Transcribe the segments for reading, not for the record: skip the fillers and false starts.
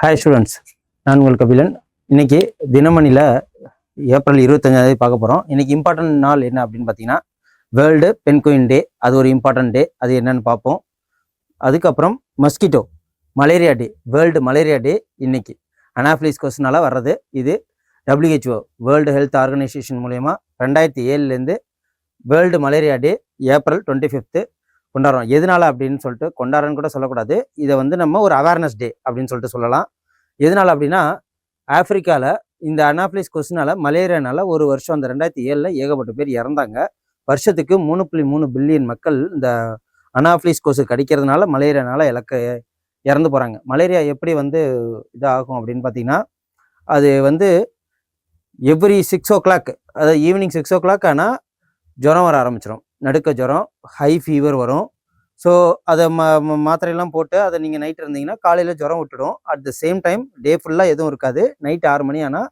Hi students, நான் உங்கள் கபிலன். இன்னைக்கு தினமணியில் ஏப்ரல் 25 பார்க்க போகிறோம். இன்னைக்கு இம்பார்ட்டன்ட் நாள் என்ன அப்படின்னு பார்த்தீங்கன்னா வேர்ல்டு பென்குயின் டே. அது ஒரு இம்பார்ட்டன்ட் டே, அது என்னன்னு பார்ப்போம். அதுக்கப்புறம் மஸ்கிட்டோ மலேரியா டே, வேர்ல்டு மலேரியா டே இன்னைக்கு அனாஃபிலிஸ் கொஸ்டினால வர்றது. இது WHO வேர்ல்டு ஹெல்த் ஆர்கனைசேஷன் மூலயமா 2007 வேர்ல்டு மலேரியா டே ஏப்ரல் 25 கொண்டாடுறோம். எதனால அப்படின்னு சொல்லிட்டு கொண்டாடுறன்னு கூட சொல்லக்கூடாது, இதை நம்ம ஒரு அவேர்னஸ் டே அப்படின்னு சொல்லிட்டு சொல்லலாம். எதனால அப்படின்னா ஆப்பிரிக்காவில் இந்த அனாஃபிலிஸ் கொஸ்டினால மலேரியானால ஒரு வருஷம் அந்த 2007 ஏகப்பட்ட பேர் இறந்தாங்க. வருஷத்துக்கு 3.3 பில்லியன் மக்கள் இந்த அனாஃபிலிஸ் கொசு கடிக்கிறதுனால மலேரியானால இறந்து போகிறாங்க. மலேரியா எப்படி இதாகும் அப்படின்னு பார்த்தீங்கன்னா, அது எவ்ரி 6 o'clock, அதாவது ஈவினிங் 6 o'clock ஆனால் ஜுரம் வர ஆரம்பிச்சிடும். நடுக்க ஜுரம், ஹை ஃபீவர் வரும். ஸோ அதை மாத்திரையெல்லாம் போட்டு அதை நீங்கள் நைட் இருந்தீங்கன்னா காலையில் ஜுரம் விட்டுடும். அட் த சேம் டைம் டே ஃபுல்லாக எதுவும் இருக்காது. நைட் 6 மணி ஆனால்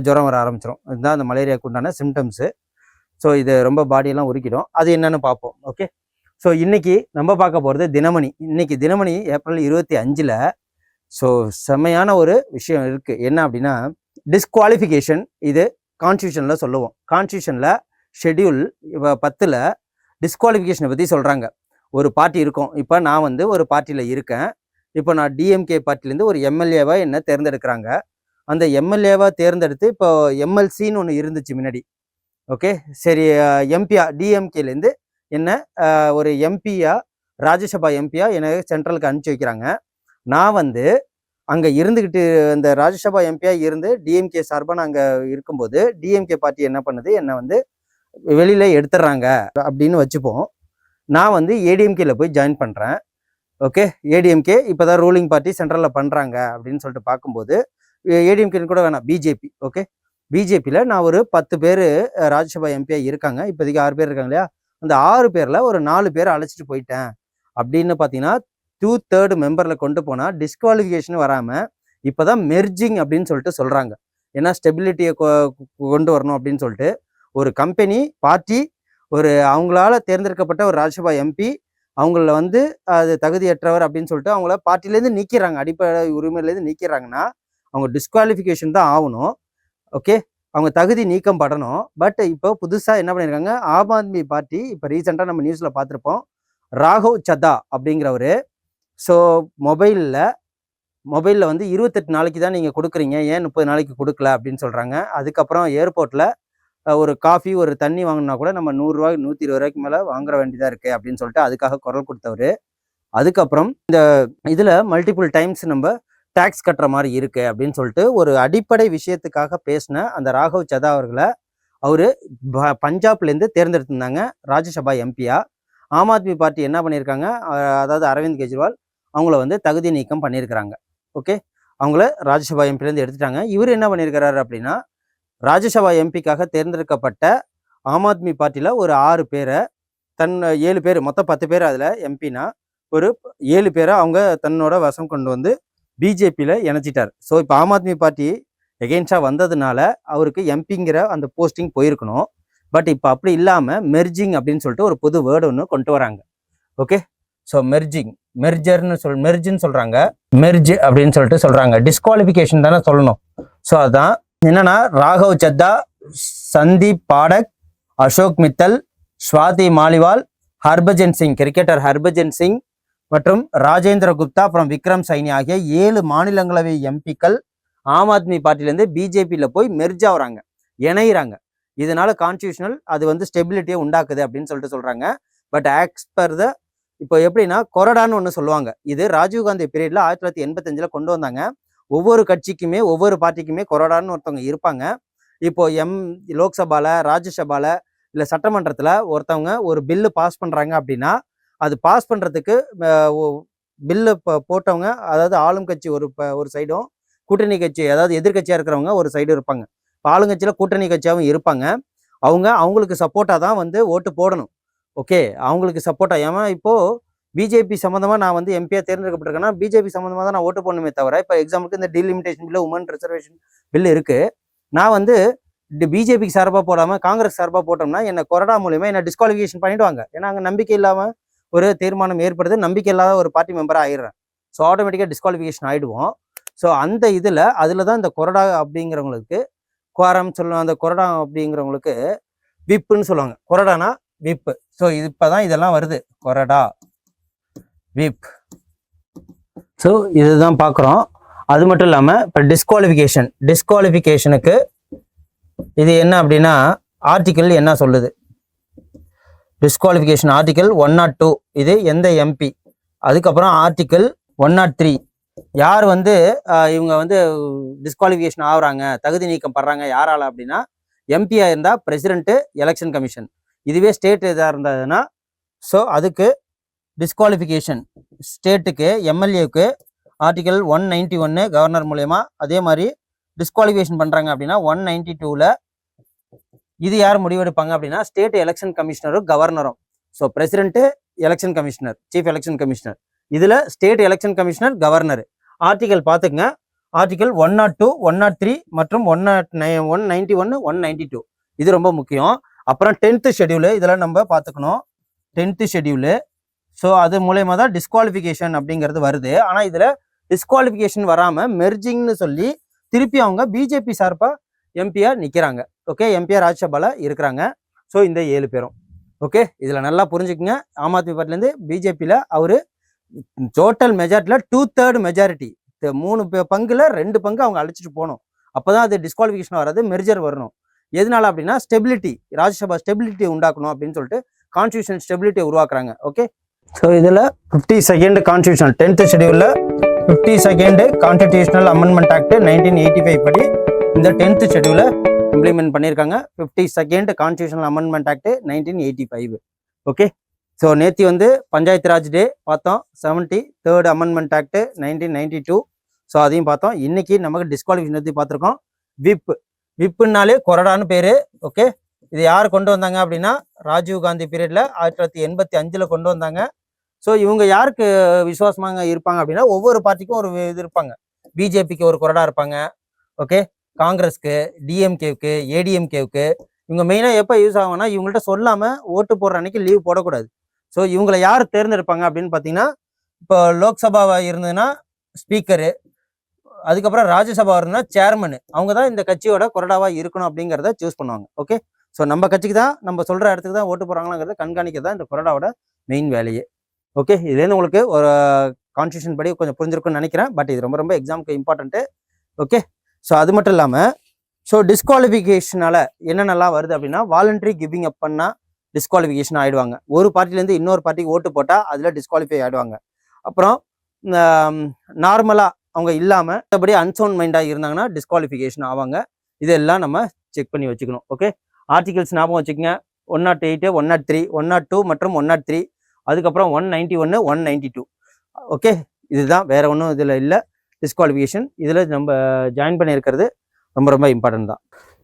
ஜுரம் வர ஆரம்பிச்சிடும். இதுதான் அந்த மலேரியாவுக்கு உண்டான சிம்டம்ஸு. ஸோ இது ரொம்ப பாடியெல்லாம் உருக்கிடும். அது என்னன்னு பார்ப்போம். ஓகே, ஸோ இன்னைக்கு நம்ம பார்க்க போகிறது தினமணி. இன்னைக்கு தினமணி ஏப்ரல் 25. ஸோ செம்மையான ஒரு விஷயம் இருக்குது. என்ன அப்படின்னா டிஸ்குவாலிஃபிகேஷன். இது கான்ஸ்டியூஷனில் சொல்லுவோம். கான்ஸ்டியூஷனில் ஷெட்யூல் 10 டிஸ்குவாலிஃபிகேஷனை பற்றி சொல்கிறாங்க. ஒரு பார்ட்டி இருக்கும். இப்போ நான் ஒரு பார்ட்டியில் இருக்கேன். இப்போ நான் டிஎம்கே பார்ட்டிலேருந்து ஒரு எம்எல்ஏவாக என்ன தேர்ந்தெடுக்கிறாங்க. அந்த எம்எல்ஏவாக தேர்ந்தெடுத்து இப்போ எம்எல்சின்னு ஒன்று இருந்துச்சு முன்னாடி. ஓகே, சரி, எம்பியா டிஎம்கேலேருந்து என்ன ஒரு எம்பியா, ராஜ்யசபா எம்பியா என்னை சென்ட்ரலுக்கு அனுப்பிச்சி வைக்கிறாங்க. நான் அங்கே இருந்துக்கிட்டு இந்த ராஜ்யசபா எம்பியா இருந்து டிஎம்கே சார்பாக நான் அங்கே இருக்கும்போது டிஎம்கே பார்ட்டி என்ன பண்ணுது, என்னை வெளியில எடுத்துடுறாங்க அப்படின்னு வச்சுப்போம். நான் ஏடிஎம்கேல போய் ஜாயின் பண்ணுறேன். ஓகே, ஏடிஎம்கே இப்போ தான் ரூலிங் பார்ட்டி சென்ட்ரலில் பண்ணுறாங்க அப்படின்னு சொல்லிட்டு பார்க்கும்போது ஏடிஎம்கேன்னு கூட வேணாம், பிஜேபி. ஓகே, பிஜேபியில் நான் ஒரு 10 பேர் ராஜ்யசபா எம்பியா இருக்காங்க. இப்போதைக்கு 6 பேர் இருக்காங்க இல்லையா, அந்த 6 பேரில் ஒரு 4 பேரை அழைச்சிட்டு போயிட்டேன் அப்படின்னு பார்த்தீங்கன்னா 2/3 மெம்பரில் கொண்டு போனால் டிஸ்குவாலிஃபிகேஷன் வராமல் இப்போ தான் மெர்ஜிங் அப்படின்னு சொல்லிட்டு சொல்கிறாங்க. ஏன்னா ஸ்டெபிலிட்டியை கொண்டு வரணும் அப்படின்னு சொல்லிட்டு ஒரு கம்பெனி பார்ட்டி ஒரு அவங்களால தேர்ந்தெடுக்கப்பட்ட ஒரு ராஜ்யசபா எம்பி அவங்கள அது தகுதியற்றவர் அப்படின்னு சொல்லிட்டு அவங்கள பார்ட்டிலேருந்து நீக்கிறாங்க. அடிப்படை உரிமையிலேருந்து நீக்கிறாங்கன்னா அவங்க டிஸ்குவாலிஃபிகேஷன் தான் ஆகணும். ஓகே, அவங்க தகுதி நீக்கம் படணும். பட் இப்போ புதுசாக என்ன பண்ணியிருக்காங்க, ஆம் ஆத்மி பார்ட்டி இப்போ ரீசெண்டாக நம்ம நியூஸில் பார்த்துருப்போம், ராகவ் சதா அப்படிங்கிறவர். ஸோ மொபைலில் 28 நாளைக்கு தான் நீங்கள் கொடுக்குறீங்க, ஏன் 30 நாளைக்கு கொடுக்கல அப்படின்னு சொல்கிறாங்க. அதுக்கப்புறம் ஏர்போர்ட்டில் ஒரு காஃபி ஒரு தண்ணி வாங்கினா கூட நம்ம 100 ரூபாய் 120 ரூபாய்க்கு மேலே வாங்குற வேண்டியதாக இருக்குது அப்படின்னு சொல்லிட்டு அதுக்காக குரல் கொடுத்தவர். அதுக்கப்புறம் இந்த இதில் மல்டிபிள் டைம்ஸ் நம்ம டேக்ஸ் கட்டுற மாதிரி இருக்கு அப்படின்னு சொல்லிட்டு ஒரு அடிப்படை விஷயத்துக்காக பேசின அந்த ராகவ் சதா அவர்களை அவர் பஞ்சாப்லேருந்து தேர்ந்தெடுத்திருந்தாங்க ராஜ்யசபா எம்பியா. ஆம் ஆத்மி பார்ட்டி என்ன பண்ணியிருக்காங்க, அதாவது அரவிந்த் கெஜ்ரிவால் அவங்கள தகுதி நீக்கம் பண்ணியிருக்கிறாங்க. ஓகே, அவங்கள ராஜ்யசபா எம்பிலேருந்து எடுத்துட்டாங்க. இவர் என்ன பண்ணியிருக்கிறாரு அப்படின்னா, ராஜ்யசபா எம்பிக்காக தேர்ந்தெடுக்கப்பட்ட ஆம் ஆத்மி பார்ட்டியில் ஒரு 6 பேரை 7 பேர், மொத்தம் 10 பேர் அதில் எம்பினா ஒரு 7 பேரை அவங்க தன்னோட வசம் கொண்டு பிஜேபியில் இணைச்சிட்டார். ஸோ இப்போ ஆம் ஆத்மி பார்ட்டி எகெயின்ஸ்டாக வந்ததுனால அவருக்கு எம்பிங்கிற அந்த போஸ்டிங் போயிருக்கணும். பட் இப்போ அப்படி இல்லாமல் மெர்ஜிங் அப்படின்னு சொல்லிட்டு ஒரு புது வேர்டு ஒன்று கொண்டு வராங்க. ஓகே, ஸோ மெர்ஜின்னு சொல்கிறாங்க, மெர்ஜ் அப்படின்னு சொல்லிட்டு சொல்கிறாங்க. டிஸ்குவாலிஃபிகேஷன் தானே சொல்லணும். ஸோ அதான் என்னன்னா, ராகவ் சத்தா, சந்தீப் பாடக், அசோக் மித்தல், ஸ்வாதி மாலிவால், ஹர்பஜன் சிங், கிரிக்கெட்டர் ஹர்பஜன் சிங் மற்றும் ராஜேந்திர குப்தா, அப்புறம் விக்ரம் சைனி ஆகிய 7 மாநிலங்களவை எம்பிக்கள் ஆம் ஆத்மி பார்ட்டிலேருந்து பிஜேபியில் போய் மெர்ஜ் ஆகுறாங்க, இணையிறாங்க. இதனால கான்ஸ்டியூஷனல் அது ஸ்டெபிலிட்டியை உண்டாக்குது அப்படின்னு சொல்லிட்டு சொல்றாங்க. பட் ஆக்ஸ் பர் த இப்போ எப்படின்னா கொறடான்னு ஒன்று சொல்லுவாங்க. இது ராஜீவ்காந்தி பீரியட்ல 1985 கொண்டு வந்தாங்க. ஒவ்வொரு கட்சிக்குமே ஒவ்வொரு பார்ட்டிக்குமே கொறடான்னு ஒருத்தவங்க இருப்பாங்க. இப்போ லோக்சபால, ராஜ்யசபால இல்லை சட்டமன்றத்தில் ஒருத்தவங்க ஒரு பில்லு பாஸ் பண்ணுறாங்க அப்படின்னா அது பாஸ் பண்ணுறதுக்கு பில்லு போட்டவங்க, அதாவது ஆளும் கட்சி ஒரு சைடும், கூட்டணி கட்சி அதாவது எதிர்கட்சியாக இருக்கிறவங்க ஒரு சைடும் இருப்பாங்க. இப்போ ஆளுங்கட்சியில் கூட்டணி கட்சியாகவும் இருப்பாங்க. அவங்களுக்கு சப்போர்ட்டாக தான் ஓட்டு போடணும். ஓகே, அவங்களுக்கு சப்போர்ட்டாக. ஏன்னா இப்போது பிஜேபி சம்மந்தமாக நான் எம்பியாக தேர்ந்தெடுக்கப்பட்டிருக்கேன்னா பிஜேபி சம்மந்தமாக தான் நான் ஓட்டு போடணுமே தவிர, இப்போ எக்ஸாம்பிளுக்கு இந்த delimitation bill, women reservation bill இருக்குது. நான் பிஜேபிக்கு சார்பாக போடாமல் காங்கிரஸ் சார்பாக போட்டோம்னா என்ன கொறடா மூலியமா என்ன டிஸ்குவாலிஃபிகேஷன் பண்ணிடுவாங்க. ஏன்னா அங்கே நம்பிக்கை இல்லாமல் ஒரு தீர்மானம் ஏற்படுது, நம்பிக்கை இல்லாத ஒரு பார்ட்டி மெம்பராக ஆயிடுறேன். ஸோ ஆட்டோமேட்டிக்காக டிஸ்குவாலிஃபிகேஷன் ஆகிடுவோம். ஸோ அந்த அதில் தான் இந்த கொறடா அப்படிங்கிறவங்களுக்கு குவாரம் சொல்லுவாங்க. அந்த கொறடா அப்படிங்கிறவங்களுக்கு விப்புன்னு சொல்லுவாங்க. கொறடானா விப்பு. ஸோ இது இப்போதான் இதெல்லாம் வருது, கொறடா விப். ஸோ இதுதான் பார்க்குறோம். அது மட்டும் இல்லாமல் இப்போ டிஸ்குவாலிஃபிகேஷனுக்கு இது என்ன அப்படின்னா ஆர்டிக்கிள் என்ன சொல்லுது. டிஸ்குவாலிஃபிகேஷன் ஆர்டிக்கிள் 102 இது எந்த எம்பி. அதுக்கப்புறம் ஆர்டிக்கிள் 103 யார் இவங்க டிஸ்குவாலிஃபிகேஷன் ஆகுறாங்க, தகுதி நீக்கம் படுறாங்க யாரால அப்படின்னா எம்பியா இருந்தால் பிரசிடென்ட்டு, எலெக்ஷன் கமிஷன். இதுவே ஸ்டேட் இதாக இருந்ததுன்னா ஸோ அதுக்கு டிஸ்குவாலிஃபிகேஷன் ஸ்டேட்டுக்கு எம்எல்ஏவுக்கு ஆர்டிகல் 191 கவர்னர் மூலயமா. அதே மாதிரி டிஸ்குவாலிஃபிகேஷன் பண்ணுறாங்க அப்படின்னா 192ல் இது யார் முடிவெடுப்பாங்க அப்படின்னா ஸ்டேட் எலெக்ஷன் கமிஷனரும் கவர்னரும். So president, election commissioner, chief election commissioner. இதில் state election commissioner, governor. Article பார்த்துக்குங்க. ஆர்டிகல் 102, 103 மற்றும் 191, 192 இது ரொம்ப முக்கியம். அப்புறம் 10th ஷெடியூலு இதெல்லாம் நம்ம பார்த்துக்கணும். 10th schedule. ஸோ அது மூலயமா தான் டிஸ்குவாலிஃபிகேஷன் அப்படிங்கிறது வருது. ஆனால் இதில் டிஸ்குவாலிஃபிகேஷன் வராமல் மெர்ஜிங்னு சொல்லி திருப்பி அவங்க பிஜேபி சார்பாக எம்பியா நிற்கிறாங்க. ஓகே, எம்பியா ராஜ்யசபாவில் இருக்கிறாங்க. ஸோ இந்த 7 பேரும். ஓகே, இதில் நல்லா புரிஞ்சுக்குங்க. ஆம் ஆத்மி பார்ட்டிலேருந்து பிஜேபியில் அவர் டோட்டல் மெஜாரிட்டியில் 2/3 மெஜாரிட்டி, 3 பங்குல 2 பங்கு அவங்க அழைச்சிட்டு போகணும். அப்போ தான் அது டிஸ்குவாலிஃபிகேஷன் வராது, மெர்ஜர் வரணும். எதனால அப்படின்னா ஸ்டெபிலிட்டி, ராஜ்யசபா ஸ்டெபிலிட்டி உண்டாக்கணும் அப்படின்னு சொல்லிட்டு கான்ஸ்டியூஷன் ஸ்டெபிலிட்டியை உருவாக்குறாங்க. ஓகே, ஸோ இதில் 52nd constitution 10th ஷெடியூலில் 52nd constitutional amendment act 1985 படி இந்த 10th ஷெடியூலை இம்ப்ளிமெண்ட் பண்ணியிருக்காங்க. 52nd constitutional amendment act 1985. Okay, so நேற்று பஞ்சாயத்து ராஜ் டே பார்த்தோம். 73rd amendment act 1992. ஸோ அதையும் பார்த்தோம். இன்னைக்கு நமக்கு டிஸ்குவாலிஃபிகேஷன் பற்றி பார்த்துருக்கோம். விப்புனாலே கொறடான்னு பேர். ஓகே, இது யார் கொண்டு வந்தாங்க அப்படின்னா ராஜீவ் காந்தி பீரியட்ல 1985 கொண்டு வந்தாங்க. ஸோ இவங்க யாருக்கு விசுவாசமாக இருப்பாங்க அப்படின்னா ஒவ்வொரு பார்ட்டிக்கும் ஒரு இது இருப்பாங்க. பிஜேபிக்கு ஒரு கொறடா இருப்பாங்க. ஓகே, காங்கிரஸ்க்கு, டிஎம்கேவுக்கு, ஏடிஎம்கேவுக்கு. இவங்க மெயினாக எப்போ யூஸ் ஆகும்னா இவங்கள்ட்ட சொல்லாமல் ஓட்டு போடுற அன்னைக்கு லீவ் போடக்கூடாது. ஸோ இவங்களை யார் தேர்ந்தெடுப்பாங்க அப்படின்னு பார்த்தீங்கன்னா இப்போ லோக்சபாவா இருந்ததுன்னா ஸ்பீக்கரு, அதுக்கப்புறம் ராஜ்யசபா இருந்ததுன்னா சேர்மனு. அவங்க தான் இந்த கட்சியோட கொறடாவா இருக்கணும் அப்படிங்கிறத சூஸ் பண்ணுவாங்க. ஓகே, ஸோ நம்ம கட்சிக்கு தான் நம்ம சொல்கிற இடத்துக்கு தான் ஓட்டு போகிறாங்களாங்கிறத கண்காணிக்க தான் இந்த கொறடாவோட மெயின் வேலையே. ஓகே, இதுலேருந்து உங்களுக்கு ஒரு கான்ஸ்டியூஷன் படி கொஞ்சம் புரிஞ்சிருக்குன்னு நினைக்கிறேன். பட் இது ரொம்ப ரொம்ப எக்ஸாமுக்கு இம்பார்ட்டன்ட்டு. ஓகே, ஸோ அது மட்டும் இல்லாமல் ஸோ டிஸ்குவாலிஃபிகேஷனால் என்னென்னலாம் வருது அப்படின்னா வாலண்டரி கிவிங் அப் பண்ணால் டிஸ்குவாலிஃபிகேஷன் ஆகிடுவாங்க. ஒரு பார்ட்டிலேருந்து இன்னொரு பார்ட்டிக்கு ஓட்டு போட்டால் அதில் டிஸ்குவாலிஃபை ஆகிடுவாங்க. அப்புறம் நார்மலாக அவங்க இல்லாமல் மற்றபடி அன்சவுண்ட் மைண்டாக இருந்தாங்கன்னா டிஸ்குவாலிஃபிகேஷன் ஆவாங்க. இதெல்லாம் நம்ம செக் பண்ணி வச்சுக்கணும். ஓகே, ஆர்டிகல்ஸ் ஞாபகம் வச்சுக்கோங்க. 108, 103, 102 மற்றும் 103. அதுக்கப்புறம் 191, 192. ஓகே, இதுதான், வேற ஒன்றும் இதில் இல்லை. டிஸ்குவாலிஃபிகேஷன் இதில் நம்ம ஜாயின் பண்ணியிருக்கிறது ரொம்ப ரொம்ப இம்பார்ட்டன்ட் தான்.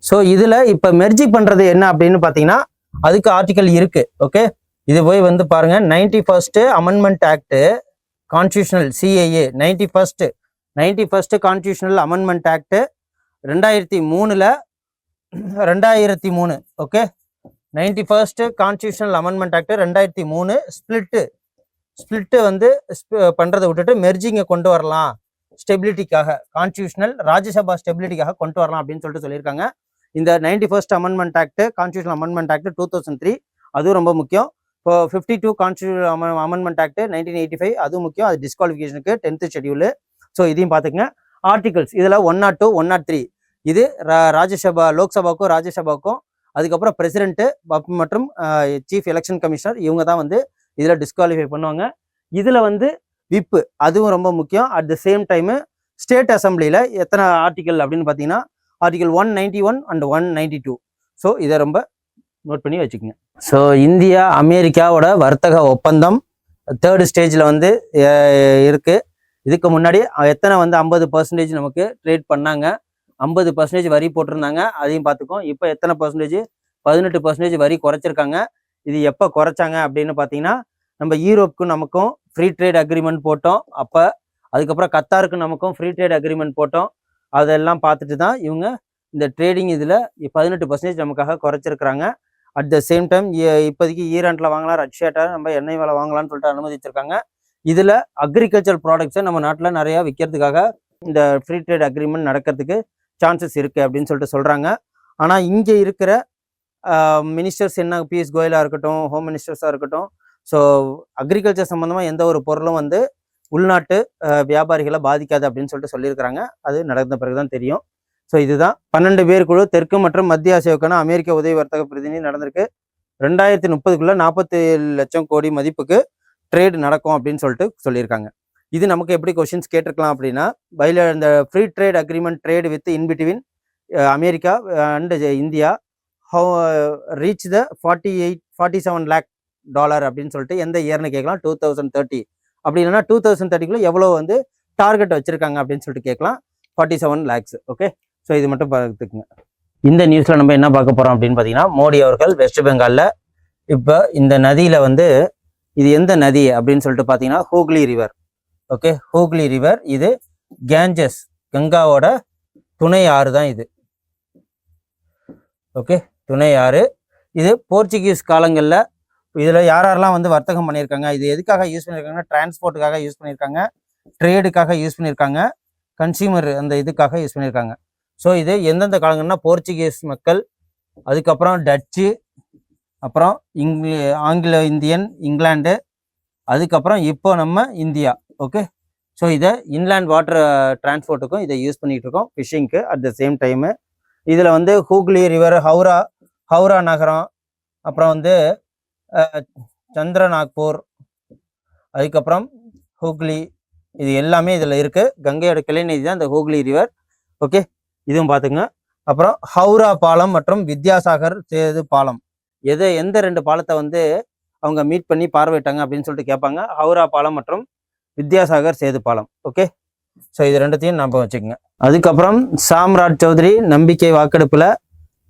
ஸோ இதில் இப்போ மெர்ஜி பண்ணுறது என்ன அப்படின்னு பார்த்தீங்கன்னா அதுக்கு ஆர்டிக்கல் இருக்கு. ஓகே, இது போய் பாருங்க. 91st amendment act constitutional CAA 91st constitutional amendment act 2003. Okay, 91st constitutional amendment act 2003 split பண்றதை விட்டுட்டு மெர்ஜிங்கை கொண்டு வரலாம், ஸ்டெபிலிட்டிக்காக, கான்ஸ்டியூஷனல் ராஜ்யசபா ஸ்டெபிலிட்டிக்காக கொண்டு வரலாம் அப்படின்னு சொல்லிட்டு சொல்லியிருக்காங்க. இந்த 91st amendment act constitutional amendment act 2003 அதுவும் ரொம்ப முக்கியம். இப்போ 52 கான்ஸ்டியூஷனல் அமெண்ட்மெண்ட் ஆக்ட் 1985 அதுவும் முக்கியம். அது டிஸ்குவாலிஃபிகேஷனுக்கு 10th ஷெடியூலு. ஸோ இதையும் பார்த்துக்கங்க. ஆர்டிகல்ஸ் இதில் 102, 103 இது ராஜ்யசபா, லோக்சபாவுக்கும் ராஜ்யசபாவுக்கும். அதுக்கப்புறம் பிரசிடென்ட்டு மற்றும் சீஃப் எலெக்ஷன் கமிஷனர் இவங்க தான் இதில் டிஸ்குவாலிஃபை பண்ணுவாங்க. இதில் விப்பு அதுவும் ரொம்ப முக்கியம். At the same time state அசம்பிளியில் எத்தனை ஆர்டிகல் அப்படின்னு பார்த்தீங்கன்னா ஆர்டிகல் 191 அண்ட் 192. ஸோ இதை ரொம்ப நோட் பண்ணி வச்சுக்கோங்க. ஸோ இந்தியா அமெரிக்காவோட வர்த்தக ஒப்பந்தம் 3rd ஸ்டேஜில் இருக்குது. இதுக்கு முன்னாடி எத்தனை 50% நமக்கு ட்ரேட் பண்ணாங்க, 50% வரி போட்டிருந்தாங்க, அதையும் பார்த்துக்கோம். இப்போ எத்தனை பர்சன்டேஜ்? 18% வரி குறைச்சிருக்காங்க. இது எப்போ குறைச்சாங்க அப்படின்னு பார்த்தீங்கன்னா நம்ம யூரோப்புக்கும் நமக்கும் ஃப்ரீ ட்ரேட் அக்ரிமெண்ட் போட்டோம் அப்போ. அதுக்கப்புறம் கத்தாருக்கு நமக்கும் ஃப்ரீ ட்ரேட் அக்ரிமெண்ட் போட்டோம். அதெல்லாம் பார்த்துட்டு தான் இவங்க இந்த ட்ரேடிங் இதில் 18% நமக்காக குறைச்சிருக்கிறாங்க. அட் த சேம் டைம் இப்போதைக்கு ஈரானில் வாங்கலாம், ரஷ்யாட்ட நம்ம எண்ணெய் வேலை வாங்கலாம்னு சொல்லிட்டு அனுமதிச்சிருக்காங்க. இதில் அக்ரிகல்ச்சர் ப்ராடக்ட்ஸை நம்ம நாட்டில் நிறையா விற்கிறதுக்காக இந்த ஃப்ரீ ட்ரேட் அக்ரிமெண்ட் நடக்கிறதுக்கு சான்சஸ் இருக்குது அப்படின்னு சொல்லிட்டு சொல்கிறாங்க. ஆனால் இங்கே இருக்கிற மினிஸ்டர்ஸ் என்ன, பியூஷ் கோயலாக இருக்கட்டும், ஹோம் மினிஸ்டர்ஸாக இருக்கட்டும், ஸோ அக்ரிகல்ச்சர் சம்மந்தமாக எந்த ஒரு பொருளும் வந்து உள்நாட்டு வியாபாரிகளை பாதிக்காது அப்படின்னு சொல்லிட்டு சொல்லியிருக்கிறாங்க. அது நடந்த பிறகு தான் தெரியும். ஸோ இதுதான் 12 பேர் குழு தெற்கு மற்றும் மத்திய ஆசியாவுக்கான அமெரிக்க உதவி வர்த்தக பிரதிநிதி நடந்திருக்கு. 2030க்குள்ள 47 லட்சம் கோடி மதிப்புக்கு ட்ரேட் நடக்கும் அப்படின்னு சொல்லிட்டு சொல்லியிருக்காங்க. இது நமக்கு எப்படி கொஸ்டின்ஸ் கேட்டிருக்கலாம் அப்படின்னா, இந்த free trade agreement trade with in between America and India reach the 47 lakh dollar அப்படின்னு சொல்லிட்டு எந்த இயர்னு கேட்கலாம். 2030 அப்படி இல்லைன்னா 2030க்குள்ள எவ்வளோ வந்து டார்கெட் வச்சிருக்காங்க அப்படின்னு சொல்லிட்டு கேட்கலாம். 47 லேக்ஸ். ஓகே, ஸோ இது மட்டும் பார்த்துக்குங்க. இந்த நியூஸில் நம்ம என்ன பார்க்க போகிறோம் அப்படின்னு பார்த்தீங்கன்னா, மோடி அவர்கள் வெஸ்ட் பெங்காலில் இப்போ இந்த நதியில் வந்து, இது எந்த நதி அப்படின்னு சொல்லிட்டு பார்த்தீங்கன்னா Hooghly river. Okay, Hooghly river இது கேஞ்சஸ் கங்காவோட துணை ஆறு தான் இது. ஓகே, துணை ஆறு. இது போர்ச்சுகீஸ் காலங்களில் இதில் யாரெல்லாம் வந்து வர்த்தகம் பண்ணியிருக்காங்க, இது எதுக்காக யூஸ் பண்ணியிருக்காங்கன்னா டிரான்ஸ்போர்ட்டுக்காக யூஸ் பண்ணியிருக்காங்க, ட்ரேடுக்காக யூஸ் பண்ணியிருக்காங்க, கன்சியூமர் அந்த இதுக்காக யூஸ் பண்ணியிருக்காங்க. ஸோ இது எந்தெந்த காலங்கள்னா போர்ச்சுகீஸ் மக்கள், அதுக்கப்புறம் டச்சு, அப்புறம் ஆங்கிலோ இந்தியன், இங்கிலாந்து, அதுக்கப்புறம் இப்போ நம்ம இந்தியா. ஓகே, ஸோ இதை இன்லேண்ட் வாட்டர் டிரான்ஸ்போர்ட்டுக்கும் இதை யூஸ் பண்ணிகிட்டு இருக்கோம், ஃபிஷிங்க்கு. அட் த சேம் டைமு இதில் வந்து ஹூக்ளி ரிவர், ஹவுரா நகரம், அப்புறம் வந்து சந்திரநாக்பூர், அதுக்கப்புறம் ஹூக்ளி, இது எல்லாமே இதில் இருக்குது. கங்கையோட கிளைநதி தான் இந்த ஹூக்ளி ரிவர். ஓகே, இதுவும் பார்த்துங்க. அப்புறம் ஹவுரா பாலம் மற்றும் வித்யாசாகர் சேது பாலம், எந்த 2 பாலத்தை வந்து அவங்க மீட் பண்ணி பார்வையிட்டாங்க அப்படின்னு சொல்லிட்டு கேட்பாங்க. ஹவுரா பாலம் மற்றும் வித்யாசாகர் சேது பாலம். ஓகே, ஸோ இது 2த்தையும் ஞாபகம் வச்சுக்கோங்க. அதுக்கப்புறம் சாம்ராஜ் சௌத்ரி நம்பிக்கை வாக்கெடுப்பில்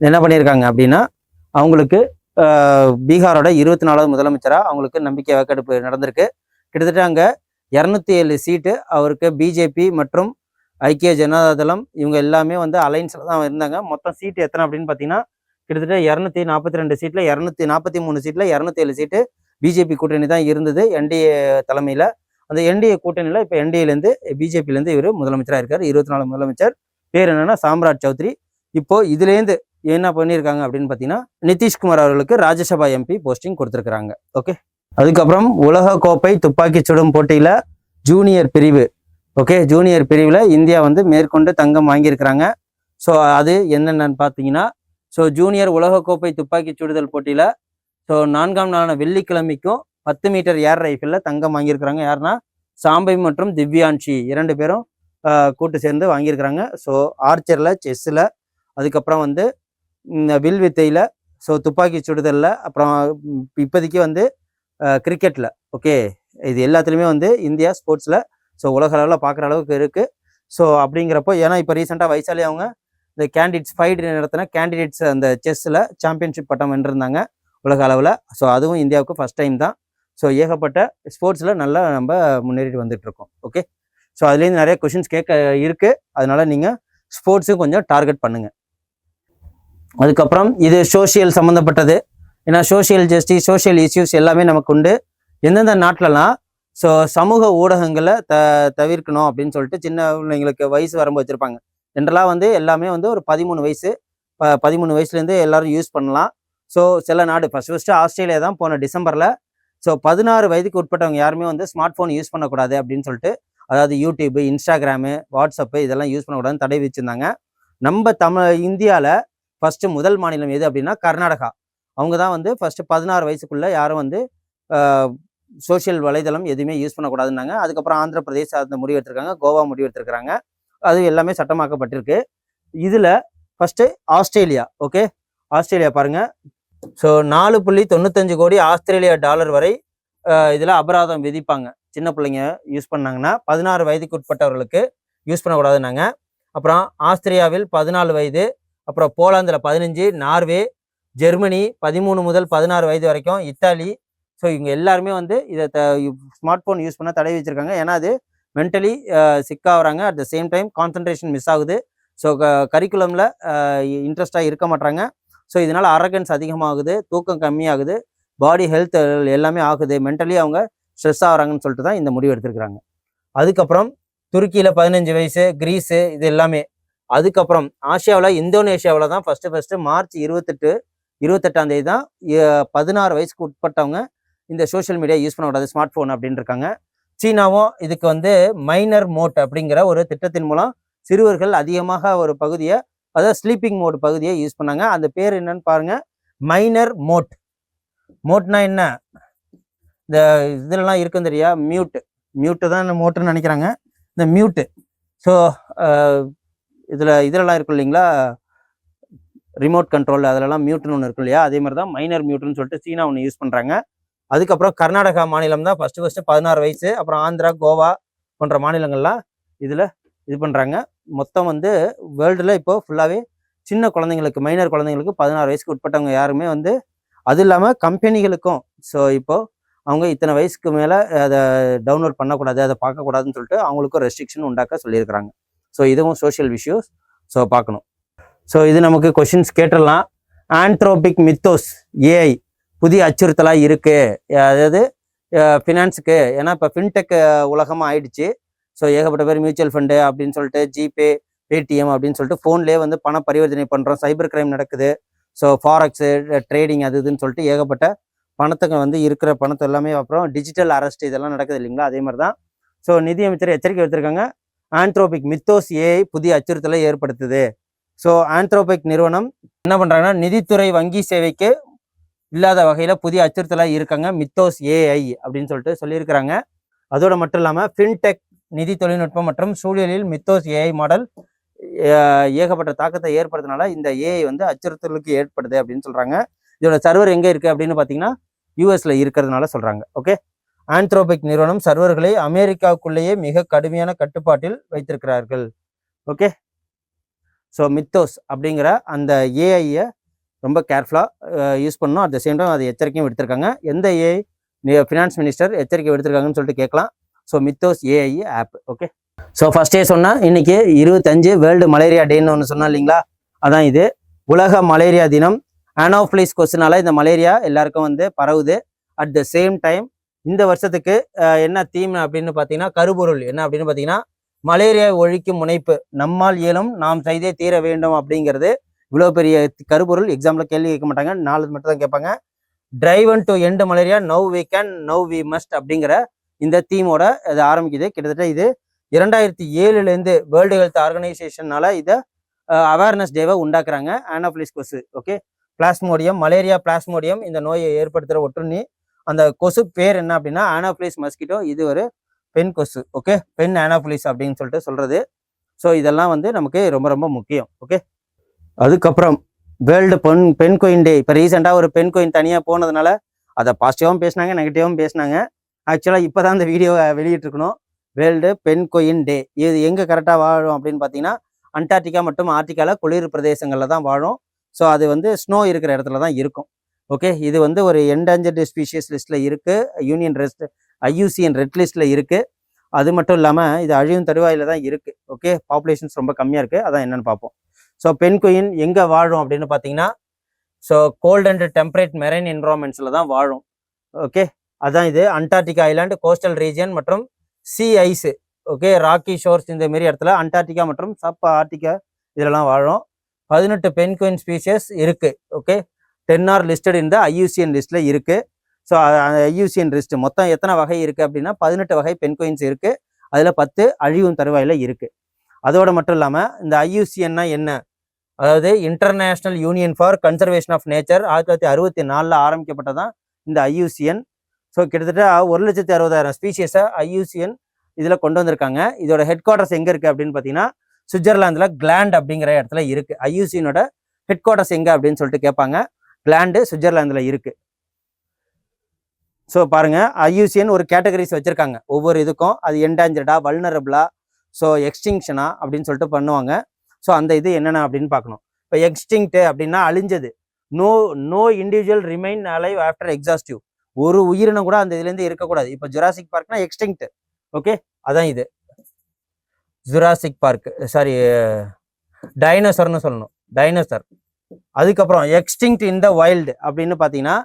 என்ன பண்ணியிருக்காங்க அப்படின்னா, அவங்களுக்கு பீகாரோட 24வது முதலமைச்சராக அவங்களுக்கு நம்பிக்கை வாக்கெடுப்பு நடந்திருக்கு. கிட்டத்தட்ட அங்கே 207 சீட்டு அவருக்கு பிஜேபி மற்றும் ஐக்கிய ஜனதாதளம் இவங்க எல்லாமே வந்து அலைன்ஸில் தான் இருந்தாங்க. மொத்தம் சீட்டு எத்தனை அப்படின்னு பார்த்தீங்கன்னா, கிட்டத்தட்ட 242 சீட்டில் 243 சீட்டில் 207 சீட்டு பிஜேபி கூட்டணி தான் இருந்தது, என்டிஏ தலைமையில். அந்த என்டிஏ கூட்டணியில் இப்போ என்டிஏலேருந்து பிஜேபியிலேருந்து இவர் முதலமைச்சராக இருக்கார். 24 முதலமைச்சர். பேர் என்னன்னா சாம்ராஜ் சௌத்ரி. இப்போ இதுலேருந்து என்ன பண்ணியிருக்காங்க அப்படின்னு பார்த்தீங்கன்னா, நிதிஷ்குமார் அவர்களுக்கு ராஜ்யசபா எம்பி போஸ்டிங் கொடுத்துருக்குறாங்க. ஓகே, அதுக்கப்புறம் உலக கோப்பை துப்பாக்கி சுடும் போட்டியில் ஜூனியர் பிரிவு, ஓகே, ஜூனியர் பிரிவில் இந்தியா வந்து மேற்கொண்டு தங்கம் வாங்கியிருக்கிறாங்க. ஸோ அது என்னென்னு பார்த்தீங்கன்னா, ஸோ ஜூனியர் உலகக்கோப்பை துப்பாக்கி சுடுதல் போட்டியில் ஸோ 4ஆம் நாளான வெள்ளிக்கிழமைக்கும் 10 மீட்டர் ஏர் ரைஃபிளில் தங்கம் வாங்கியிருக்கிறாங்க. யாருன்னா சாம்பை மற்றும் திவ்யான்ஷி 2 பேரும் கூட்டு சேர்ந்து வாங்கியிருக்கிறாங்க. ஸோ ஆர்ச்சரில், செஸ்ஸில், அதுக்கப்புறம் வந்து வில் வித்தையில், ஸோ துப்பாக்கி சுடுதலில், அப்புறம் இப்போதைக்கு வந்து கிரிக்கெட்டில். ஓகே, இது எல்லாத்துலேயுமே வந்து இந்தியா ஸ்போர்ட்ஸில் ஸோ உலக அளவில் பார்க்குற அளவுக்கு இருக்குது. ஸோ அப்படிங்கிறப்போ, ஏன்னா இப்போ ரீசெண்டாக வைசாலி அவங்க இந்த ஃபைட் நடத்தின கேண்டிடேட்ஸ் அந்த செஸ்ஸில் சாம்பியன்ஷிப் பட்டம் வென்றிருந்தாங்க உலக அளவில். ஸோ அதுவும் இந்தியாவுக்கு ஃபஸ்ட் டைம் தான். ஸோ ஏகப்பட்ட ஸ்போர்ட்ஸில் நல்லா நம்ம முன்னேறிட்டு வந்துட்டுருக்கோம். ஓகே, ஸோ அதுலேருந்து நிறைய கொஷின்ஸ் கேட்க இருக்குது. அதனால் நீங்கள் ஸ்போர்ட்ஸும் கொஞ்சம் டார்கெட் பண்ணுங்கள். அதுக்கப்புறம் இது சோஷியல் சம்மந்தப்பட்டது. ஏன்னா சோஷியல் ஜஸ்டிஸ், சோஷியல் இஷ்யூஸ் எல்லாமே நமக்கு உண்டு. எந்தெந்த நாட்டிலலாம் ஸோ சமூக ஊடகங்களை தவிர்க்கணும் அப்படின்னு சொல்லிட்டு சின்ன பிள்ளைங்களுக்கு வயசு வரம்பு வச்சுருப்பாங்க. ஜென்ரலாக வந்து எல்லாமே வந்து ஒரு 13 வயசு, 13 வயசுலேருந்து எல்லோரும் யூஸ் பண்ணலாம். ஸோ சில நாடு ஃபஸ்ட்டு ஆஸ்திரேலியா தான் போன டிசம்பரில் ஸோ 16 வயதுக்கு உட்பட்டவங்க யாருமே வந்து ஸ்மார்ட் ஃபோன் யூஸ் பண்ணக்கூடாது அப்படின்னு சொல்லிட்டு, அதாவது யூடியூப்பு, இன்ஸ்டாகிராமு, வாட்ஸ்அப்பு இதெல்லாம் யூஸ் பண்ணக்கூடாதுன்னு தடை வச்சுருந்தாங்க. நம்ம இந்தியாவில் ஃபஸ்ட்டு முதல் மாநிலம் எது அப்படின்னா கர்நாடகா. அவங்க தான் வந்து ஃபஸ்ட்டு 16 வயசுக்குள்ளே யாரும் வந்து சோஷியல் வலைதளம் எதுவுமே யூஸ் பண்ணக்கூடாதுன்னாங்க. அதுக்கப்புறம் ஆந்திர பிரதேஷ் அந்த முடிவு எடுத்திருக்காங்க, கோவா முடிவு எடுத்திருக்கிறாங்க. அது எல்லாமே சட்டமாக்கப்பட்டிருக்கு. இதில் ஃபஸ்ட்டு ஆஸ்திரேலியா. ஓகே, ஆஸ்திரேலியா பாருங்கள். ஸோ 4.95 கோடி ஆஸ்திரேலியா டாலர் வரை இதில் அபராதம் விதிப்பாங்க. சின்ன பிள்ளைங்க யூஸ் பண்ணாங்கன்னா 16 வயதுக்கு உட்பட்டவர்களுக்கு யூஸ் பண்ணக்கூடாதுன்னாங்க. அப்புறம் ஆஸ்திரியாவில் 14 வயது, அப்புறம் போலாந்தில் 15, நார்வே, ஜெர்மனி 13 முதல் 16 வயது வரைக்கும், இத்தாலி. ஸோ இவங்க எல்லாருமே வந்து இதை ஸ்மார்ட் ஃபோன் யூஸ் பண்ண தடை வச்சுருக்காங்க. ஏன்னா அது மென்டலி சிக்காகிறாங்க. At the same time concentration miss ஆகுது. ஸோ கரிக்குலமில் இன்ட்ரெஸ்டாக இருக்க மாட்டாங்க. ஸோ இதனால் அரகன்ஸ் அதிகமாகுது, தூக்கம் கம்மியாகுது, பாடி ஹெல்த் எல்லாமே ஆகுது, மென்டலி அவங்க ஸ்ட்ரெஸ் ஆகிறாங்கன்னு சொல்லிட்டு தான் இந்த முடிவு எடுத்துருக்குறாங்க. அதுக்கப்புறம் துருக்கியில் 15 வயசு, கிரீஸு இது எல்லாமே. அதுக்கப்புறம் ஆசியாவில் இந்தோனேஷியாவில் தான் ஃபஸ்ட்டு மார்ச் 28ஆம் தேதி தான் 16 வயசுக்கு உட்பட்டவங்க இந்த சோஷியல் மீடியா யூஸ் பண்ணக்கூடாது, ஸ்மார்ட் ஃபோன் அப்படின்னு இருக்காங்க. சீனாவும் இதுக்கு வந்து மைனர் மோட் அப்படிங்கிற ஒரு திட்டத்தின் மூலம் சிறுவர்கள் அதிகமாக ஒரு பகுதியை, அதாவது ஸ்லீப்பிங் மோட் பகுதியை யூஸ் பண்ணாங்க. அந்த பேர் என்னன்னு பாருங்க, மைனர் மோட். மோட்னா என்ன? இந்த இதுலலாம் இருக்கும் தெரியா, மியூட்டு தான் இந்த மோட்டுன்னு நினைக்கிறாங்க. இந்த மியூட்டு. ஸோ இதெல்லாம் இருக்கும் இல்லைங்களா, ரிமோட் கண்ட்ரோல், அதிலலாம் மியூட்னு ஒன்று இருக்கும் இல்லையா, அதே மாதிரி தான் மைனர் மியூட்னு சொல்லிட்டு சீனா ஒன்று யூஸ் பண்ணுறாங்க. அதுக்கப்புறம் கர்நாடகா மாநிலம் தான் ஃபஸ்ட்டு 16 வயசு. அப்புறம் ஆந்திரா, கோவா போன்ற மாநிலங்கள்லாம் இதில் இது பண்ணுறாங்க. மொத்தம் வந்து வேர்ல்டில் இப்போ ஃபுல்லாகவே சின்ன குழந்தைங்களுக்கு, மைனர் குழந்தைங்களுக்கு 16 வயசுக்கு உட்பட்டவங்க யாருமே வந்து, அது இல்லாமல் கம்பெனிகளுக்கும் ஸோ இப்போது அவங்க இத்தனை வயசுக்கு மேலே அதை டவுன்லோட் பண்ணக்கூடாது, அதை பார்க்கக்கூடாதுன்னு சொல்லிட்டு அவங்களுக்கும் ரெஸ்ட்ரிக்ஷன் உண்டாக்க சொல்லியிருக்கிறாங்க. ஸோ இதுவும் சோஷியல் இஷ்யூஸ். ஸோ பார்க்கணும். ஸோ இது நமக்கு கொஷின்ஸ் கேட்டுடலாம். ஆந்த்ரோபிக் மித்தோஸ் ஏஐ புதிய அச்சுறுத்தலாக இருக்குது, அதாவது ஃபினான்ஸுக்கு. ஏன்னா இப்போ ஃபின்டெக் உலகமாக ஆயிடுச்சு. ஸோ ஏகப்பட்ட பேர் மியூச்சுவல் ஃபண்டு அப்படின்னு சொல்லிட்டு, ஜிபே, பேடிஎம் அப்படின்னு சொல்லிட்டு ஃபோன்லேயே வந்து பண பரிவர்த்தனை பண்ணுறோம். சைபர் கிரைம் நடக்குது. ஸோ ஃபாரெக்ஸு, ட்ரேடிங், அது இதுன்னு சொல்லிட்டு ஏகப்பட்ட பணத்துக்கு வந்து இருக்கிற பணத்தை எல்லாமே, அப்புறம் டிஜிட்டல் அரெஸ்ட் இதெல்லாம் நடக்குது இல்லைங்களா, அதே மாதிரி தான். ஸோ நிதியமைச்சர் எச்சரிக்கை எடுத்திருக்காங்க, ஆந்த்ரோபிக் மித்தோஸ் ஏஐ புதிய அச்சுறுத்தலை ஏற்படுத்துது. ஸோ ஆந்த்ரோபிக் நிறுவனம் என்ன பண்ணுறாங்கன்னா, நிதித்துறை வங்கி சேவைக்கு இல்லாத வகையில் புதிய அச்சுறுத்தலாக இருக்காங்க மித்தோஸ் ஏஐ அப்படின்னு சொல்லிட்டு சொல்லியிருக்கிறாங்க. அதோடு மட்டும் இல்லாமல் ஃபின்டெக், நிதி தொழில்நுட்பம் மற்றும் சூழலில் மித்தோஸ் ஏஐ மாடல் ஏகப்பட்ட தாக்கத்தை ஏற்படுத்தினால இந்த ஏஐ வந்து அச்சுறுத்தலுக்கு ஏற்படுது அப்படின்னு சொல்கிறாங்க. இதோட சர்வர் எங்கே இருக்குது அப்படின்னு பார்த்தீங்கன்னா யூஎஸில் இருக்கிறதுனால சொல்கிறாங்க. ஓகே, ஆந்த்ரோபிக் நிறுவனம் சர்வர்களை அமெரிக்காவுக்குள்ளேயே மிக கடுமையான கட்டுப்பாட்டில் வைத்திருக்கிறார்கள். ஓகே, ஸோ மித்தோஸ் அப்படிங்கிற அந்த ஏஐயை ரொம்ப கேர்ஃபுல்லாக யூஸ் பண்ணணும். அட் த சேம் டைம் அது எச்சரிக்கையும் எடுத்திருக்காங்க. எந்த ஏஐ ஃபினான்ஸ் மினிஸ்டர் எச்சரிக்கை எடுத்திருக்காங்கன்னு சொல்லிட்டு கேட்கலாம். So Mythos AI app. Okay, so ஃபஸ்ட்டே சொன்னால் இன்றைக்கி 25 வேர்ல்டு மலேரியா டேன்னு ஒன்று சொன்னோம் இல்லைங்களா, அதான் இது. உலக மலேரியா தினம். ஆனோஃபிலிஸ் கொசுனால இந்த மலேரியா எல்லாருக்கும் வந்து பரவுது. அட் த சேம் டைம் இந்த வருஷத்துக்கு என்ன தீம் அப்படின்னு பார்த்தீங்கன்னா, கருப்பொருள் என்ன அப்படின்னு பார்த்தீங்கன்னா, மலேரியா ஒழிக்கும் முனைப்பு, நம்மால் இயலும், நாம் செய்தே தீர வேண்டும் அப்படிங்கிறது. இவ்வளோ பெரிய கருப்பொருள் எக்ஸாம்பிள் கேள்வி கேட்க மாட்டாங்க, 4 மட்டும் தான் கேட்பாங்க. Driven to end malaria, now we can, now we must அப்படிங்கிற இந்த தீமோட இது ஆரம்பிக்குது. கிட்டத்தட்ட இது 2007 வேர்ல்டு ஹெல்த் ஆர்கனைசேஷனால இதை அவேர்னஸ் டேவை உண்டாக்குறாங்க. ஆனோஃபிலிஸ் கொசு. ஓகே, பிளாஸ்மோடியம், மலேரியா பிளாஸ்மோடியம் இந்த நோயை ஏற்படுத்துகிற ஒட்டுண்ணி. அந்த கொசு பேர் என்ன அப்படின்னா ஆனோஃபிலிஸ் மஸ்கிட்டோ. இது ஒரு பெண் கொசு. ஓகே, பெண் ஆனோஃபிலிஸ் அப்படின்னு சொல்லிட்டு சொல்கிறது. ஸோ இதெல்லாம் வந்து நமக்கு ரொம்ப ரொம்ப முக்கியம். ஓகே, அதுக்கப்புறம் வேர்ல்டு பெண் குயின் டே. இப்போ ரீசெண்டாக ஒரு பெண் குயின் தனியாக போனதுனால அதை பாசிட்டிவாகவும் பேசினாங்க, நெகட்டிவாகவும் பேசினாங்க. ஆக்சுவலாக இப்போ தான் இந்த வீடியோவை வெளியிட்டிருக்கணும். வேர்ல்டு பெண் குயின் டே. இது எங்கே கரெக்டாக வாழும் அப்படின்னு பார்த்தீங்கன்னா, அண்டார்டிகா மற்றும் ஆர்டிகாவில் குளிர் பிரதேசங்களில் தான் வாழும். ஸோ அது வந்து ஸ்னோ இருக்கிற இடத்துல தான் இருக்கும். ஓகே, இது வந்து ஒரு என்டேஞ்சர்டு ஸ்பீஷியஸ் லிஸ்ட்டில் இருக்குது, ஐயூசிஎன் ரெட் லிஸ்ட்டில் இருக்குது. அது மட்டும் இல்லாமல் இது அழியும் தருவாயில் தான் இருக்குது. ஓகே, பாப்புலேஷன்ஸ் ரொம்ப கம்மியாக இருக்குது. அதான் என்னென்னு பார்ப்போம். ஸோ பெண் குயின் எங்கே வாழும் அப்படின்னு பார்த்தீங்கன்னா, so cold and temperate marine என்விரான்மெண்ட்ஸில் தான் வாழும். ஓகே, அதான் இது அண்டார்டிகா ஐலாண்டு, கோஸ்டல் ரீஜியன் மற்றும் sea ice. Okay, rocky shores இந்த மாரி இடத்துல அண்டார்டிகா மற்றும் சப் ஆர்டிகா இதிலலாம் வாழும். 18 பெண் குயின் ஸ்பீஷியஸ் இருக்குது. ஓகே, 10 ஆர் லிஸ்டட் இந்த ஐயூசிஎன் லிஸ்ட்டில் இருக்குது. ஸோ ஐயூசிஎன் லிஸ்ட்டு மொத்தம் எத்தனை வகை இருக்குது அப்படின்னா 18 வகை பெண் குயின்ஸ் இருக்குது. அதில் 10 அழிவும் தருவாயில் இருக்குது. அதோடு மட்டும் இல்லாமல் இந்த ஐயூசிஎன்னா என்ன, அதாவது international union for conservation of nature, 1964 ஆரம்பிக்கப்பட்டதான் இந்த ஐயூசிஎன். ஸோ கிட்டத்தட்ட 1,60,000 ஸ்பீஷியஸை ஐயூசிஎன் இதில் கொண்டு வந்திருக்காங்க. இதோட ஹெட் குவார்ட்டர்ஸ் எங்கே இருக்குது அப்படின்னு பார்த்தீங்கன்னா, சுவிட்சர்லாந்தில் கிளாண்ட் அப்படிங்கிற இடத்துல இருக்குது. ஐயூசியனோட ஹெட் குவார்ட்டர்ஸ் எங்கே அப்படின்னு சொல்லிட்டு கேட்பாங்க. கிளாண்டு சுவிட்சர்லாந்தில் இருக்குது. ஸோ பாருங்கள், ஐயூசிஎன் ஒரு கேட்டகரிஸ் வச்சுருக்காங்க ஒவ்வொரு இதுக்கும். அது என்டேஞ்சர்டா, வல்னரபிளா, ஸோ எக்ஸ்டிங்ஷனா அப்படின்னு சொல்லிட்டு பண்ணுவாங்க. ஸோ அந்த இது என்னென்ன அப்படின்னு பார்க்கணும். இப்போ எக்ஸ்டிங்க்ட் அப்படின்னா அழிஞ்சது. No individual remain alive after exhaustive. ஒரு உயிரினம் கூட அந்த இதுலேருந்து இருக்கக்கூடாது. இப்போ ஜுராசிக் பார்க்னா எக்ஸ்டிங்க்ட். ஓகே, அதான் இது ஜுராசிக் பார்க். சாரி, டைனோசர்னு சொல்லணும், டைனோசர். அதுக்கப்புறம் எக்ஸ்டிங்க்ட் இன் த வைல்டு அப்படின்னு பார்த்தீங்கன்னா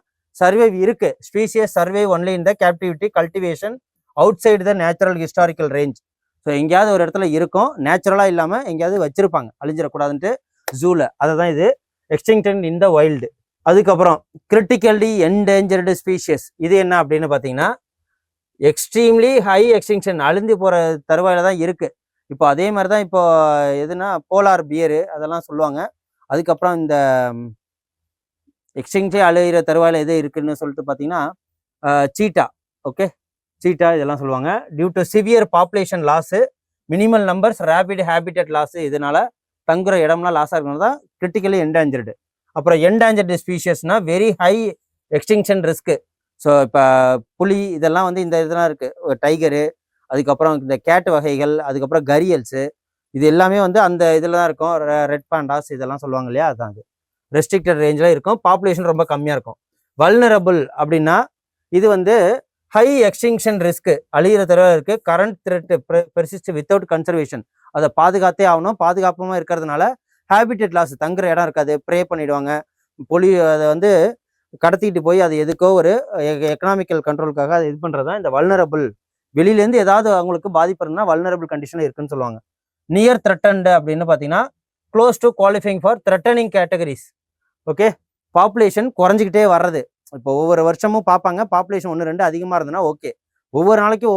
சர்வைவ் இருக்கு, species survive only in the captivity cultivation out side the natural historical range. So எங்கேயாவது ஒரு இடத்துல இருக்கும், நேச்சுரலாக இல்லாமல் எங்கேயாவது வச்சிருப்பாங்க அழிஞ்சிடக்கூடாதுன்ட்டு ஜூவில். அதை தான் இது எக்ஸ்டிங்க்ட் இன் த வைல்டு. அதுக்கப்புறம் கிரிட்டிக்கல்லி என்டேஞ்சர்டு ஸ்பீஷியஸ், இது என்ன அப்படின்னு பார்த்தீங்கன்னா எக்ஸ்ட்ரீம்லி ஹை எக்ஸ்டிங்ஷன், அழிந்து போகிற தருவாயில தான் இருக்குது. இப்போ அதே மாதிரி தான் இப்போ எதுனா போலார் பியரு அதெல்லாம் சொல்லுவாங்க. அதுக்கப்புறம் இந்த எக்ஸ்டிங்ஷே அழிகிற தருவாயில எது இருக்குன்னு சொல்லிட்டு பார்த்தீங்கன்னா சீட்டா, ஓகே, சீட்டா இதெல்லாம் சொல்லுவாங்க. Due to severe population loss, minimal numbers, rapid habitat loss, இதனால தங்குற இடம்லாம் லாஸாக இருக்கணும் தான் கிரிட்டிக்கலி என்டேஞ்சர்டு. அப்புறம் என்டேஞ்சர்டு ஸ்பீஷியஸ்னா very high extinction risk. So இப்போ புலி இதெல்லாம் வந்து இந்த இதெல்லாம் இருக்குது, டைகரு, அதுக்கப்புறம் இந்த கேட் வகைகள், அதுக்கப்புறம் கரியல்ஸு, இது எல்லாமே வந்து அந்த இதில் தான் இருக்கும். ரெட் பாண்டாஸ் இதெல்லாம் சொல்லுவாங்க இல்லையா, அதுதான் அது ரெஸ்ட்ரிக்டட் ரேஞ்சில் இருக்கும், பாப்புலேஷன் ரொம்ப கம்மியாக இருக்கும். வல்னரபிள் அப்படின்னா இது வந்து ஹை எக்ஸ்டிங்ஷன் ரிஸ்க்கு, அழிகிற தடவை இருக்குது. Current thread persist without conservation, அதை பாதுகாத்தே ஆகணும். பாதுகாப்பாக இருக்கிறதுனால ஹேபிட்டட் லாஸ், தங்குற இடம் இருக்காது, ப்ரே பண்ணிவிடுவாங்க. புலி அதை வந்து கடத்திட்டு போய் அது எதுக்கோ ஒரு எக்கனாமிக்கல் கண்ட்ரோலுக்காக அதை இது பண்ணுறது தான் இந்த வல்னரபிள். வெளியிலேருந்து ஏதாவது அவங்களுக்கு பாதிப்பு இருந்தால் வல்னரபிள் கண்டிஷன் இருக்குன்னு சொல்லுவாங்க. நியர் த்ரெட்டன்டு அப்படின்னு பார்த்தீங்கன்னா close to qualifying for threatening categories. Okay, population குறைஞ்சிக்கிட்டே வர்றது. இப்போ ஒவ்வொரு வருஷமும் பார்ப்பாங்க, பாப்புலேஷன் 1-2 அதிகமாக இருந்ததுன்னா ஓகே, ஒவ்வொரு நாளைக்கும்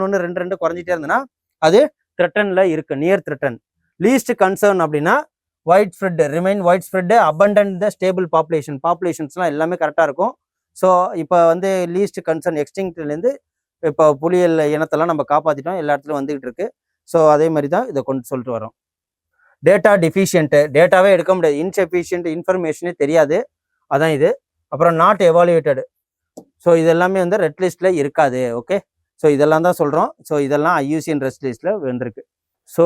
ஒன்று 2 குறைஞ்சிட்டே இருந்ததுன்னா அது த்ரெட்டனில் இருக்கு, நியர் த்ரெட்டன். லீஸ்ட் கன்சர்ன் அப்படின்னா widespread, remain widespread, abundant the stable population, பாப்புலேஷன்ஸ்லாம் எல்லாமே கரெக்டாக இருக்கும். ஸோ இப்போ வந்து லீஸ்ட் கன்சர்ன் எக்ஸ்டிங்க்ட்லேருந்து இப்போ புலியல் இனத்தெல்லாம் நம்ம காப்பாற்றிட்டோம், எல்லா இடத்துலையும் வந்துகிட்டு இருக்கு. ஸோ அதே மாதிரி தான் இதை கொண்டு சொல்லிட்டு வரோம். டேட்டா டிஃபிஷியன்ட்டு, டேட்டாவே எடுக்க முடியாது, இன்செஃபிஷியன்ட், இன்ஃபர்மேஷனே தெரியாது, அதான் இது. அப்புறம் நாட் எவாலுவேட்டடு, ஸோ இது எல்லாமே வந்து ரெட் லிஸ்ட்டில் இருக்காது. ஓகே, ஸோ இதெல்லாம் தான் சொல்கிறோம். ஸோ இதெல்லாம் ஐயூசிஎன் ரெட் லிஸ்ட்டில் வந்திருக்கு. ஸோ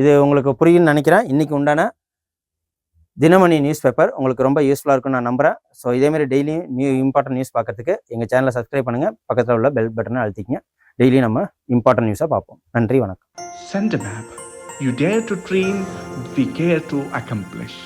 இது உங்களுக்கு புரியும்னு நினைக்கிறேன். இன்றைக்கி உண்டான தினமணி நியூஸ் பேப்பர் உங்களுக்கு ரொம்ப யூஸ்ஃபுல்லாக இருக்குன்னு நான் நம்புகிறேன். ஸோ இதேமாதிரி டெய்லியும் இம்பார்ட்டன்ட் நியூஸ் பார்க்கறதுக்கு எங்கள் சேனலை சப்ஸ்கிரைப் பண்ணுங்கள், பக்கத்தில் உள்ள பெல் பட்டனை அழுத்திக்கிங்க. டெய்லி நம்ம இம்பார்ட்டன்ட் நியூஸாக பார்ப்போம். நன்றி, வணக்கம். Send a map. You dare to dream, we care to accomplish.